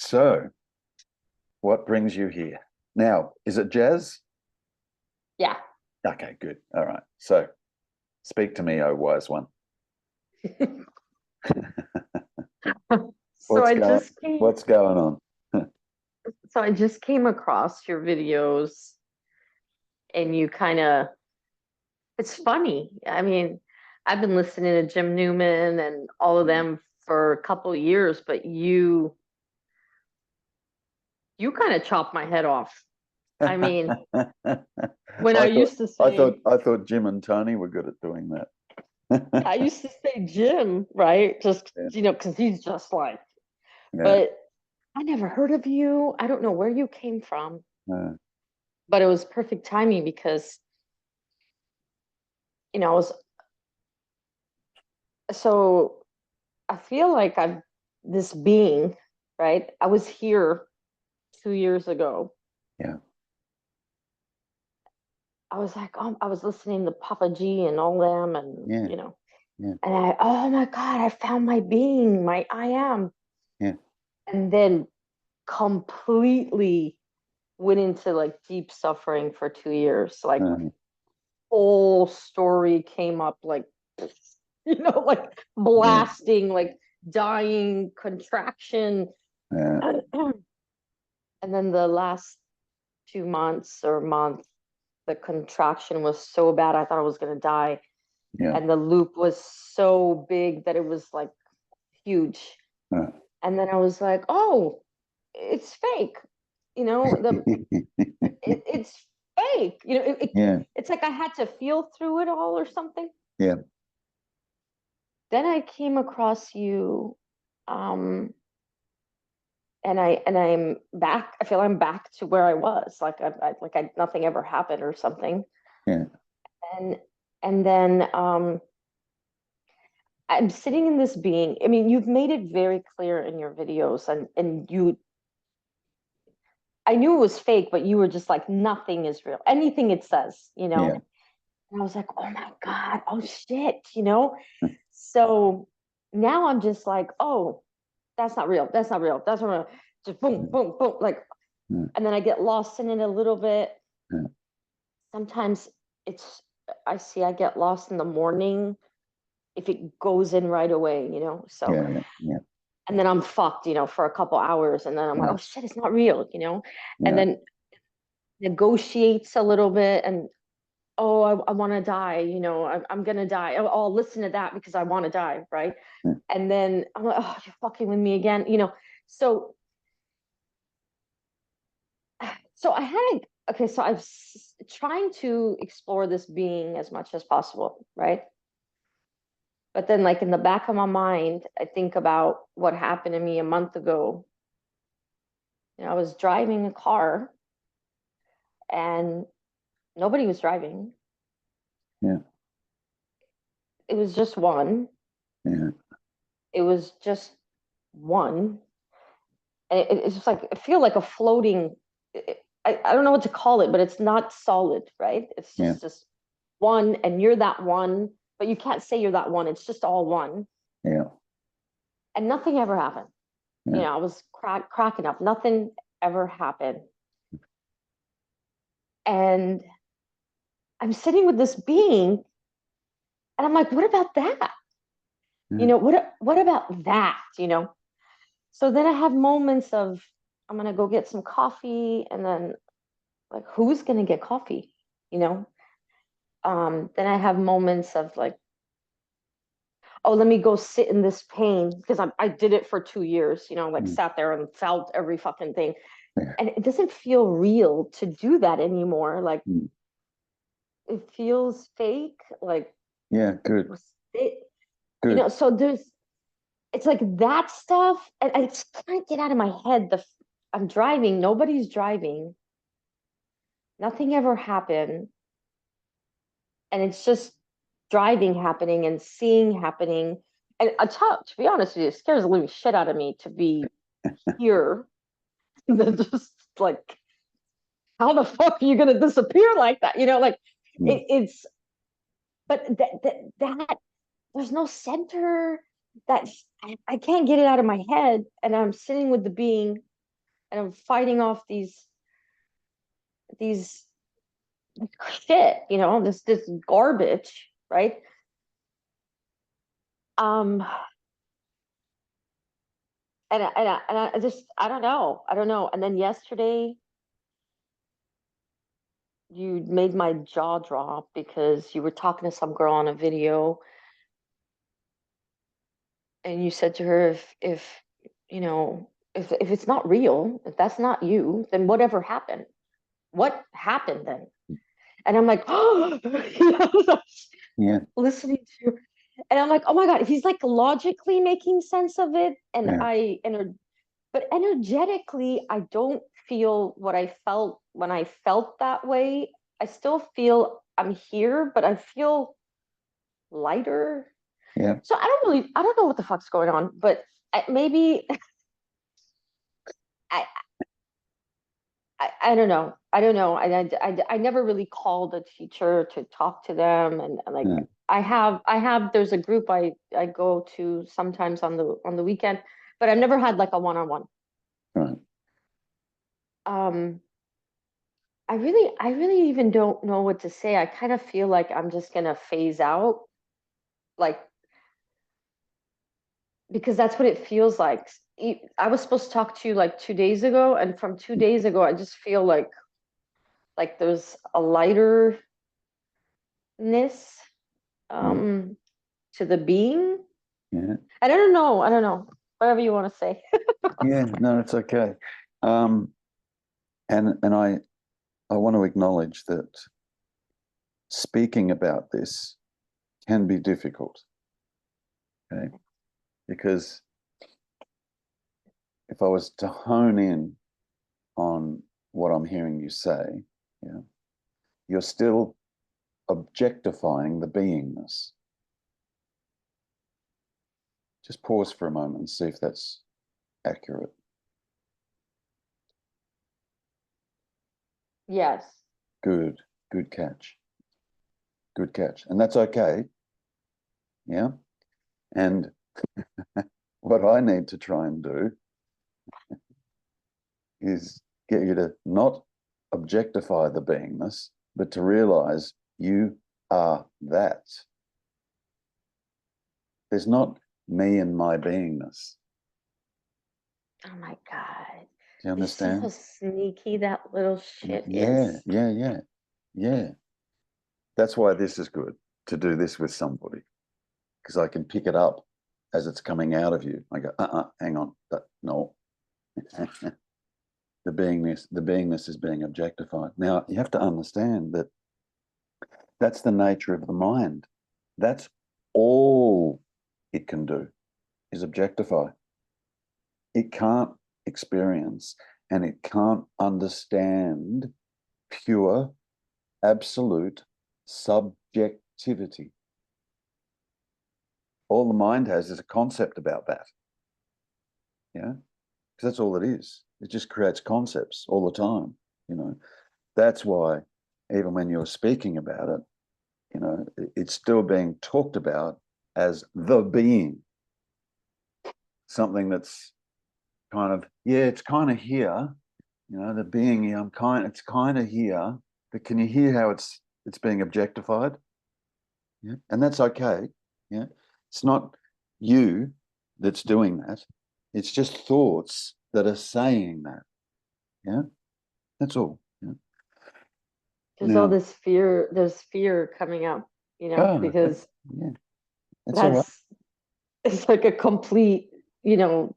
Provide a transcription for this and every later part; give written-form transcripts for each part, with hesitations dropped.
So, what brings you here? Now, is it jazz? Yeah. Okay, good. All right. So, speak to me, oh wise one. So What's I going just came what's going on? so I just came across your videos and you kind of it's funny. I mean, I've been listening to Jim Newman and all of them for a couple of years, but you kind of chopped my head off. I mean, when I I thought used to I say thought I thought Jim and Tony were good at doing that. I used to say Jim, right? Just Yeah, because he's just like, yeah, but I never heard of you. I don't know where you came from, uh, but it was perfect timing because I was so I feel like I'm this being, right? I was here 2 years ago. yeah, I was like, oh, I was listening to Papa G and all them, and yeah, yeah, and oh my God, I found my being, my I am, yeah, and then completely went into like deep suffering for 2 years. Like uh, whole story came up, like like yeah, blasting, like dying, contraction. yeah, And then the last 2 months or month, the contraction was so bad, I thought I was going to die. yeah. And the loop was so big that it was like huge. Uh. And then I was like, oh, it's fake. It's fake. Yeah, It's like I had to feel through it all or something. yeah, Then I came across you, um, and I'm back. I feel I'm back to where I was, like nothing ever happened or something. yeah, And and then I'm sitting in this being. I mean, you've made it very clear in your videos, and I knew it was fake, but you were just like, nothing is real. Anything it says, yeah, And I was like, oh my God, oh shit. So now I'm just like, oh, that's not real. That's not real. That's not real. Just boom, boom, boom. Like, yeah, and then I get lost in it a little bit. yeah, Sometimes it's, I get lost in the morning if it goes in right away. So, yeah, yeah, and then I'm fucked, for a couple hours. And then I'm like, yeah, oh shit, it's not real. And yeah, then negotiates a little bit and, oh, I want to die, I'm gonna die. I'll listen to that because I want to die, right? yeah, And then I'm like, oh, you're fucking with me again. So, so I had okay, so trying to explore this being as much as possible, right? But then, like in the back of my mind, I think about what happened to me a month ago. I was driving a car and nobody was driving. yeah, It was just one. yeah, It was just one. And it's just like I feel like a floating. I don't know what to call it, but it's not solid, right? It's yeah, just one, and you're that one, but you can't say you're that one. It's just all one, yeah, and nothing ever happened. yeah, I was cracking up. Nothing ever happened, and I'm sitting with this being, and I'm like, what about that? yeah, What about that? So then I have moments of I'm gonna go get some coffee, and then like, who's gonna get coffee? You know, then I have moments of like, oh, let me go sit in this pain because I did it for 2 years, like mm, sat there and felt every fucking thing. yeah, And it doesn't feel real to do that anymore. Like mm, it feels fake. Like yeah, good, it, good. so it's like that stuff. And I just can't get out of my head. I'm driving, nobody's driving, nothing ever happened. And it's just driving happening and seeing happening. And to be honest with you, it scares the living shit out of me to be here. Just like, how the fuck are you gonna disappear like that? Like Mm, it's, but that there's no center. That I can't get it out of my head, and I'm sitting with the being, and I'm fighting off these shit, you know, this garbage, right? Um, and I just I don't know. And then yesterday, you made my jaw drop because you were talking to some girl on a video, and you said to her, if you know, if it's not real, if that's not you, then whatever happened? What happened then? And I'm like, oh, you know, Yeah. listening to, and I'm like, oh my God, he's like logically making sense of it. And Yeah. but energetically, I don't feel what I felt when I felt that way. I still feel I'm here, but I feel lighter. Yeah. So I don't know what the fuck's going on, but maybe I, I don't know. I don't know. I never really called a teacher to talk to them, and like Yeah. there's a group I go to sometimes on the weekend, but I've never had like a one-on-one. Right. Um, I really even don't know what to say. I kind of feel like I'm just gonna phase out, like, because that's what it feels like. I was supposed to talk to you like 2 days ago, and from 2 days ago, I just feel like there's a lighterness Yeah. to the being. Yeah. And I don't know, whatever you want to say. Yeah. No, it's okay. Um, and I want to acknowledge that speaking about this can be difficult. Okay. Because if I was to hone in on what I'm hearing you say, yeah, you're still objectifying the beingness. Just pause for a moment and see if that's accurate. Yes. Good, good catch. Good catch. And that's okay. Yeah. And what I need to try and do is get you to not objectify the beingness, but to realize you are that. There's not me and my beingness. Oh my God. Do you You see how understand? sneaky that little shit Yeah, is? yeah, yeah, yeah. That's why this is good to do this with somebody, because I can pick it up as it's coming out of you. I go, hang on, no. The beingness is being objectified. Now you have to understand that that's the nature of the mind. That's all it can do is objectify. It can't experience and it can't understand pure, absolute subjectivity. All the mind has is a concept about that. Yeah, because that's all it is. It just creates concepts all the time. You know, that's why even when you're speaking about it, you know, it's still being talked about as the being, something that's kind of, yeah, it's kind of here, you know, the being, yeah, it's kind of here, but can you hear how it's being objectified? Yeah, and that's okay. Yeah, it's not you that's doing that. It's just thoughts that are saying that. Yeah, that's all. Yeah. There's all Now, this fear, there's fear coming up, you know, oh, because yeah, that's all right. that's it's like a complete, you know,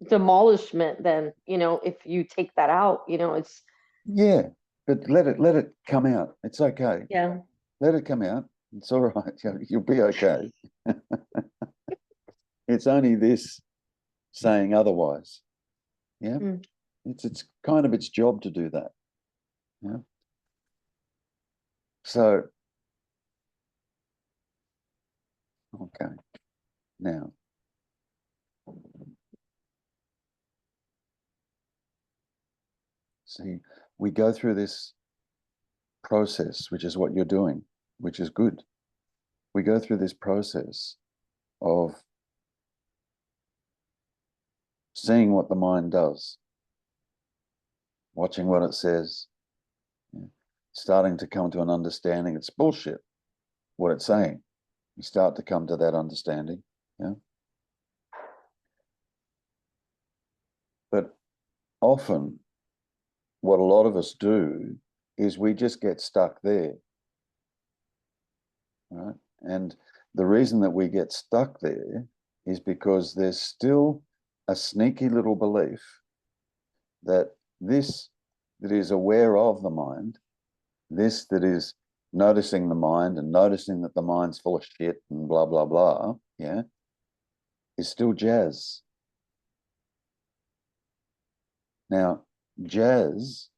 demolishment then, you know, if you take that out, you know, it's Yeah, but let it come out. It's okay. yeah. Let it come out. It's all right. You'll be okay. It's only this saying otherwise. Yeah, Mm. it's kind of its job to do that. Yeah. So okay, now see, we go through this process, which is what you're doing, which is good. We go through this process of seeing what the mind does. watching what it says, starting to come to an understanding. It's bullshit what it's saying. You start to come to that understanding. Yeah. But often what a lot of us do is we just get stuck there. Right? And the reason that we get stuck there is because there's still a sneaky little belief that this that is aware of the mind, this that is noticing the mind and noticing that the mind's full of shit and blah, blah, blah, yeah, is still jazz. Now, jazz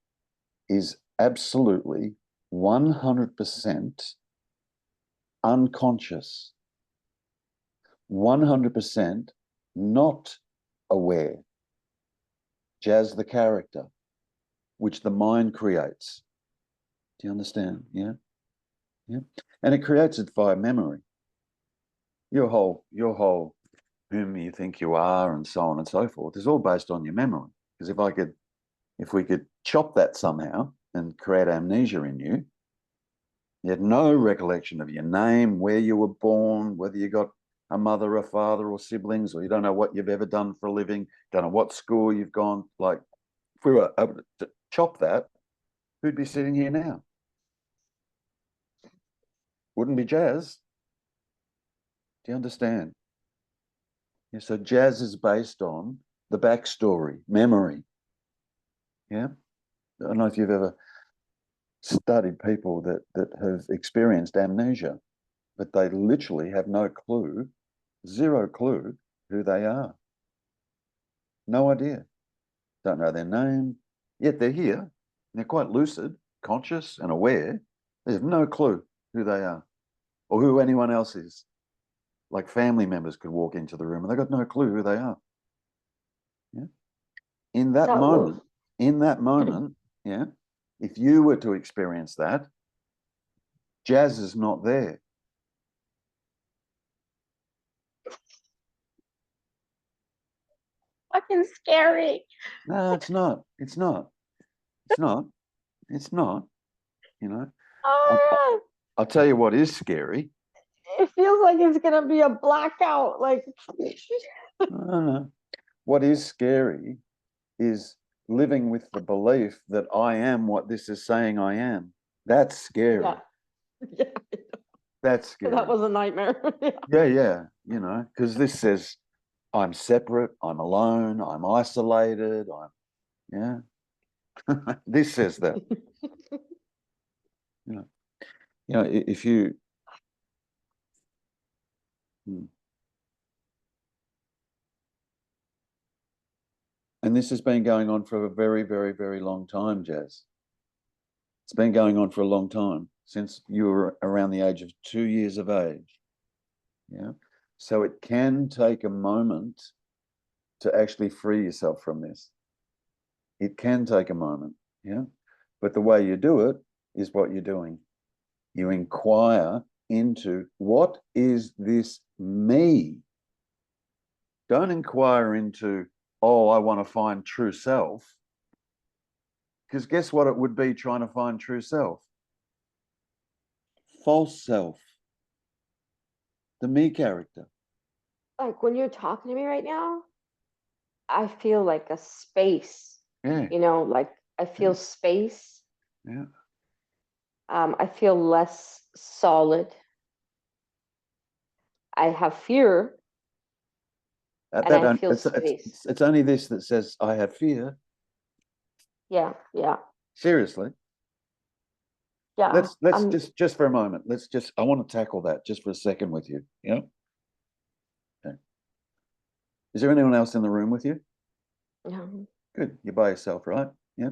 is absolutely 100% unconscious, 100% not aware. Jazz, the character, which the mind creates. Do you understand? Yeah. Yeah. And it creates it via memory. Your whole whom you think you are and so on and so forth is all based on your memory. Because if we could chop that somehow and create amnesia in you, you had no recollection of your name, where you were born, whether you got a mother, a father, or siblings, or you don't know what you've ever done for a living, don't know what school you've gone. Like, if we were able to chop that, who'd be sitting here now? Wouldn't be jazz. Do you understand? Yeah, so jazz is based on the backstory, memory. Yeah. I don't know if you've ever studied people that have experienced amnesia, but they literally have no clue, zero clue who they are. No idea. Don't know their name, yet they're here. They're quite lucid, conscious, and aware. They have no clue who they are or who anyone else is. Like family members could walk into the room and they've got no clue who they are. Yeah. In that moment, yeah, if you were to experience that, jazz is not there. Fucking scary. No, it's not. It's not. It's not. It's not. You know, Ah, I'll tell you what is scary. it feels like it's gonna be a blackout. Like, No. What is scary is living with the belief that I am what this is saying I am. That's scary. yeah, yeah. That's scary. That was a nightmare. Yeah. You know, because this says I'm separate, I'm alone, I'm isolated, yeah. This says that. You know, if you and this has been going on for a very, very, very long time, Jazz. It's been going on for a long time, since you were around the age of 2 years of age. Yeah. So it can take a moment to actually free yourself from this. It can take a moment. Yeah. But the way you do it is what you're doing. You inquire into what is this me? Don't inquire into, oh, I want to find true self. Because guess what it would be trying to find true self? False self. The me character. Like when you're talking to me right now, I feel like a space. Yeah. You know, like I feel space. Yeah. I feel less solid. I have fear, and I feel space. It's only this that says I have fear. Yeah. Seriously. Yeah. Let's just for a moment. I want to tackle that just for a second with you. Yeah. Okay. Is there anyone else in the room with you? Yeah. Good. You're by yourself, right? Yeah.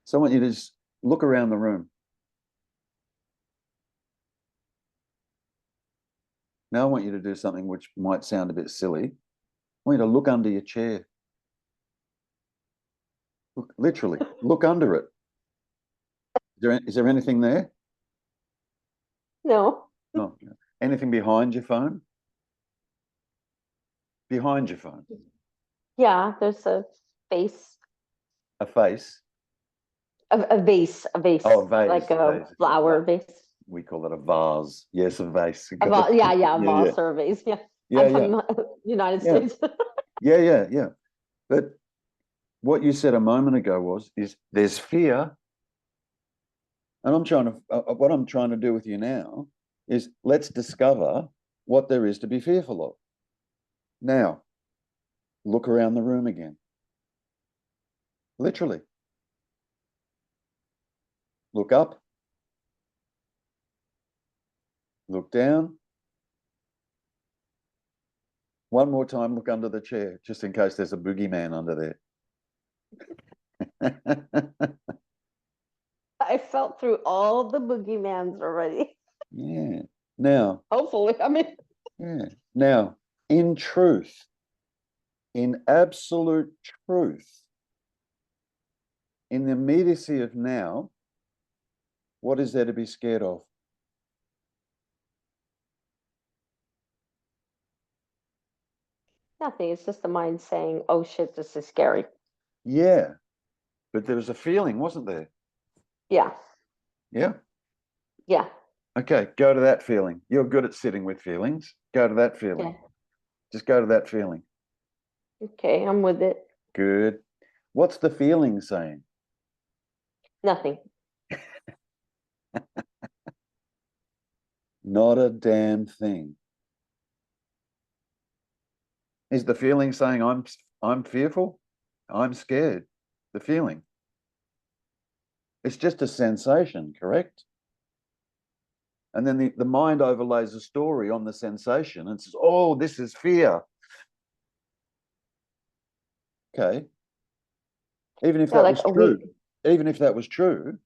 So I want you to just look around the room. Now I want you to do something which might sound a bit silly. I want you to look under your chair. Look, literally, look under it. Is there anything there? No. No. Anything behind your phone? Behind your phone? Yeah, there's a face. A face? A vase, Oh, a vase, like a vase. flower vase. We call it a vase. Yes, a vase. Yeah, yeah, a Yeah, yeah, vase or a vase. Yeah. yeah, I'm yeah, from United yeah, States. yeah, yeah, yeah. But what you said a moment ago is there's fear, and what I'm trying to do with you now is let's discover what there is to be fearful of. Now, look around the room again. Literally. Look up, look down. One more time, look under the chair, just in case there's a boogeyman under there. I felt through all the boogeymans already. Yeah. Now, Hopefully, I mean, yeah. Now, in truth, in absolute truth, in the immediacy of now, what is there to be scared of? nothing. It's just the mind saying, "Oh shit, this is scary." Yeah. But there was a feeling, wasn't there? Yeah, Yeah. yeah, Okay. Go to that feeling. You're good at sitting with feelings. Go to that feeling. yeah. Just go to that feeling. Okay, I'm with it. Good. What's the feeling saying? Nothing. Not a damn thing. Is the feeling saying I'm fearful? I'm scared. The feeling. It's just a sensation, correct? And then the mind overlays a story on the sensation and says, oh, this is fear. Okay. Even if Yeah, that like was true, even if that was true,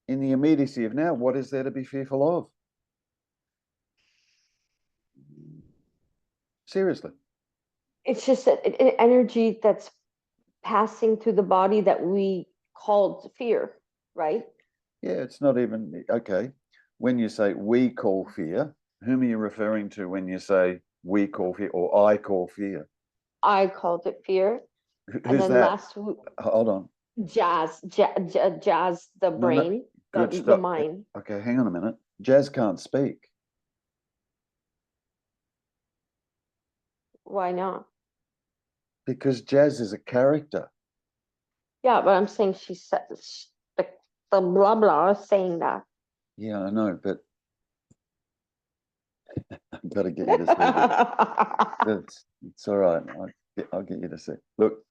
in the immediacy of now, what is there to be fearful of? Seriously. it's just an energy that's passing through the body that we called fear, right? Yeah, it's not even okay. When you say we call fear, whom are you referring to when you say we call fear or I call fear? I called it fear. And Who's then that? last week, Hold on. jazz, the No, no. brain, Good the stuff. mind. Okay, hang on a minute. Jazz can't speak Why not? because Jazz is a character. Yeah, but I'm saying she said the blah blah is saying that. Yeah, I know, but I've got to get you to see this. It's all right. I'll get you to see. Look,